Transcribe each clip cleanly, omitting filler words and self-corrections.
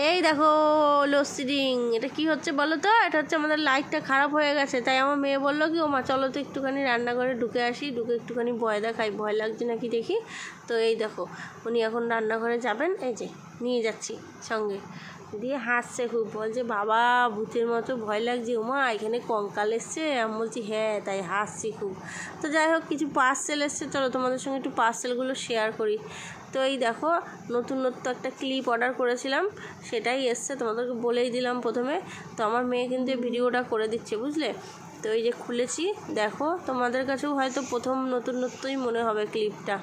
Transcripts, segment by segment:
এই দেখো লোডশেডিং, এটা কি হচ্ছে বলো তো? এটা হচ্ছে আমাদের লাইটটা খারাপ হয়ে গেছে, তাই আমার মেয়ে বললো কি ও মা চলো তো একটুখানি রান্নাঘরে ঢুকে আসি, ঢুকে একটুখানি ভয়দা খাই, ভয় লাগছে নাকি দেখি। তো এই দেখো উনি এখন রান্নাঘরে যাবেন, এই যে নিয়ে যাচ্ছি সঙ্গে, দিয়ে হাসছে খুব, বলছে বাবা ভূতের মতো ভয় লাগছে, ওমা এখানে কঙ্কাল এসছে। আমি বলছি হ্যাঁ, তাই হাসছি খুব। তো যাই হোক কিছু পার্সেল এসছে, চলো তোমাদের সঙ্গে একটু পার্সেলগুলো শেয়ার করি। তো এই দেখো নতুনত্ব একটা ক্লিপ অর্ডার করেছিলাম, সেটাই এসছে, তোমাদেরকে বলেই দিলাম প্রথমে। তো আমার মেয়ে কিন্তু এই ভিডিওটা করে দিচ্ছে, বুঝলে। তো এই যে খুলেছি, দেখো তোমাদের কাছেও হয়তো প্রথম নতুনত্বই মনে হবে ক্লিপটা।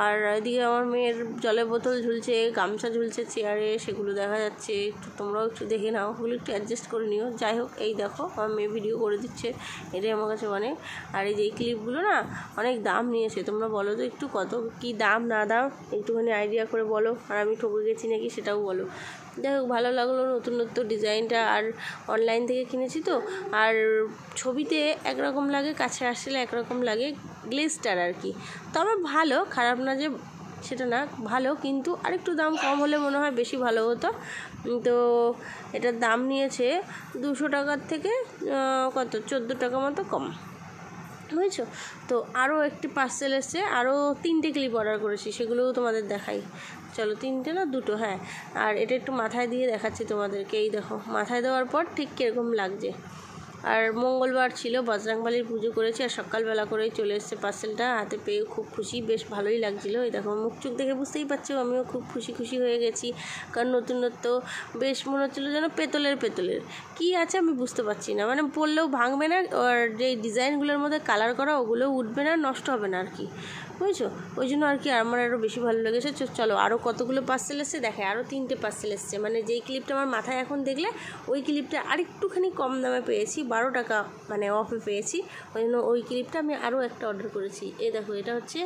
আর এদিকে আমার মেয়ের জলের বোতল ঝুলছে, গামছা ঝুলছে চেয়ারে, সেগুলো দেখা যাচ্ছে, একটু তোমরাও একটু দেখে নাও, ওগুলো একটু অ্যাডজাস্ট করে নিও। যাই হোক এই দেখো আমার মেয়ে ভিডিও করে দিচ্ছে, এটাই আমার কাছে অনেক। আর এই যে এই ক্লিপগুলো না অনেক দাম নিয়েছে, তোমরা বলো তো একটু কত কি দাম না দাম, একটুখানি আইডিয়া করে বলো, আর আমি ঠকে গেছি নাকি সেটাও বলো। যাই হোক ভালো লাগলো নতুনত্ব ডিজাইনটা, আর অনলাইন থেকে কিনেছি তো, আর ছবিতে একরকম লাগে, কাছে আসলে একরকম লাগে, গ্লেজটার আর কি। তো আমার ভালো, খারাপ না যে সেটা না, ভালো, কিন্তু আরেকটু দাম কম হলে মনে হয় বেশি ভালো হতো। তো এটার দাম নিয়েছে 200 টাকার থেকে কত 14 টাকা মতো কম, বুঝেছো। তো আরও একটি পার্সেল এসছে, আরও 3টে ক্লিপ অর্ডার করেছি, সেগুলোও তোমাদের দেখাই। চলো 3টে না 2টো, হ্যাঁ। আর এটা একটু মাথায় দিয়ে দেখাচ্ছি তোমাদেরকে, এই দেখো মাথায় দেওয়ার পর ঠিক কীরকম লাগছে। আর মঙ্গলবার ছিল, বজরংবলীর পুজো করেছি, আর সকালবেলা করেই চলে এসছে পার্সেলটা, হাতে পেয়ে খুব খুশি, বেশ ভালোই লাগছিলো। এই দেখো মুখ চোখ দেখে বুঝতেই পারছো আমিও খুব খুশি হয়ে গেছি, কারণ নতুনত্ব বেশ মনে হচ্ছিলো যেন পেতলের কী আছে আমি বুঝতে পারছি না, মানে পরলেও ভাঙবে না, আর যে ডিজাইনগুলোর মধ্যে কালার করা ওগুলোও উঠবে না, নষ্ট হবে না আর কি, বুঝছো। ওই জন্য আর কি আমার আরও বেশি ভালো লেগেছে। চলো আরও কতগুলো পার্সেল এসছে দেখে, আরও 3টে পার্সেল এসছে, মানে যেই ক্লিপটা আমার মাথায় এখন দেখলে ওই ক্লিপটা আরেকটুখানি কম দামে পেয়েছি, 12 টাকা মানে অফে পেয়েছি, ওই জন্য ওই ক্লিপটা আমি আরও একটা অর্ডার করেছি। এই দেখো এটা হচ্ছে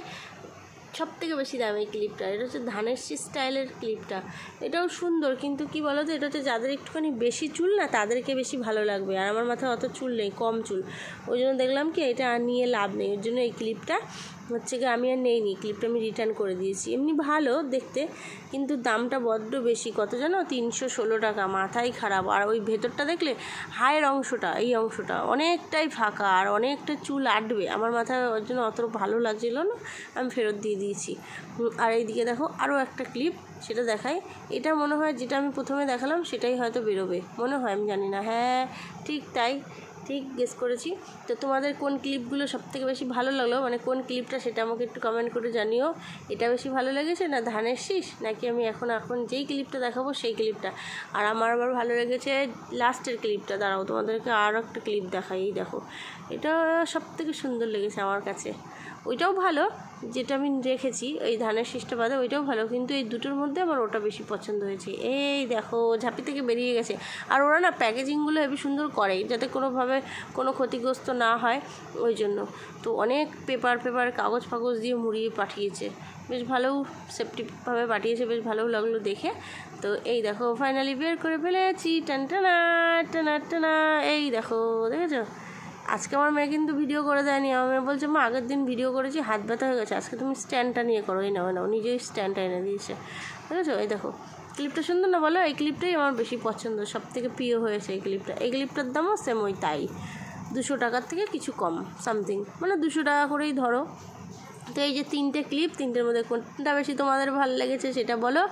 সব থেকে বেশি দাম এই ক্লিপটা, এটা হচ্ছে ধানের শীষ স্টাইলের ক্লিপটা, এটাও সুন্দর, কিন্তু কি বলো তো, এটা হচ্ছে যাদের একটুখানি বেশি চুল না তাদেরকে বেশি ভালো লাগবে, আর আমার মাথায় অত চুল নেই, কম চুল, ওই জন্য দেখলাম কি এটা নিয়ে লাভ নেই, ওই জন্য এই ক্লিপটা হচ্ছে কি আমি আর নেইনি, ক্লিপটা আমি রিটার্ন করে দিয়েছি। এমনি ভালো দেখতে, কিন্তু দামটা বড্ড বেশি, কত জানো 316 টাকা, মাথাই খারাপ। আর ওই ভেতরটা দেখলে হায়ের অংশটা, এই অংশটা অনেকটাই ফাঁকা, আর অনেকটা চুল আটবে, আমার মাথায় ওর জন্য অত ভালো লাগছিল না, আমি ফেরত দিয়ে দিয়েছি। আর এইদিকে দেখো আরও একটা ক্লিপ, সেটা দেখাই, এটা মনে হয় যেটা আমি প্রথমে দেখালাম সেটাই হয়তো বেরোবে মনে হয়, আমি জানি না, হ্যাঁ ঠিক তাই, ঠিক গেস করেছি। তো তোমাদের কোন ক্লিপগুলো সবথেকে বেশি ভালো লাগলো, মানে কোন ক্লিপটা সেটা আমাকে একটু কমেন্ট করে জানিও। এটা বেশি ভালো লেগেছে না ধানের শীষ, নাকি আমি এখন যেই ক্লিপটা দেখাবো সেই ক্লিপটা। আর আমার আবার ভালো লেগেছে লাস্টের ক্লিপটা, দাঁড়াও তোমাদেরকে আরও একটা ক্লিপ দেখাই, এই দেখো এটা সবথেকে সুন্দর লেগেছে আমার কাছে, ওইটাও ভালো যেটা আমি রেখেছি এই ধানের শীষটা বাদে, ওইটাও ভালো, কিন্তু এই দুটোর মধ্যে আমার ওটা বেশি পছন্দ হয়েছে। এই দেখো ঝাঁপি থেকে বেরিয়ে গেছে, আর ওরা না প্যাকেজিংগুলো হেবি সুন্দর করে, যাতে কোনোভাবে কোনো ক্ষতিগ্রস্ত না হয়, ওই জন্য। তো অনেক পেপার কাগজ ফাগজ দিয়ে মুড়িয়ে পাঠিয়েছে, বেশ ভালো সেফটিভাবে পাঠিয়েছে, বেশ ভালোও লাগলো দেখে। তো এই দেখো ফাইনালি বের করে ফেলেছি, টানটানা টানা টানা, এই দেখো দেখেছো। আজকে আমার মেয়ে কিন্তু ভিডিও করে দেয়নি, আমার মেয়ে বলছে মা আগের দিন ভিডিও করেছি হাত ব্যথা হয়ে গেছে, আজকে তুমি স্ট্যান্ডটা নিয়ে করো, এই নাও নিজেই স্ট্যান্ডটা এনে দিয়েছে, বুঝেছো। এই দেখো ক্লিপটা সুন্দর না বলো, এই ক্লিপটাই আমার বেশি পছন্দ, সব থেকে প্রিয় হয়েছে এই ক্লিপটা। এই ক্লিপটার দামও সেম ওই তাই, 200 টাকার থেকে কিছু কম সামথিং, মানে 200 টাকা করেই ধরো। তো এই যে 3টে ক্লিপ, 3টের মধ্যে কোনটা বেশি তোমাদের ভালো লেগেছে সেটা বলো।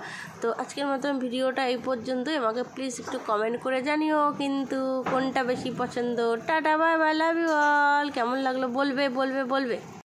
তো আজকের মতন ভিডিওটা এই পর্যন্তই, আমাকে প্লিজ একটু কমেন্ট করে জানিও কিন্তু কোনটা বেশি পছন্দ। Ta-ta bye bye, love you all. কেমন লাগলো বলবে।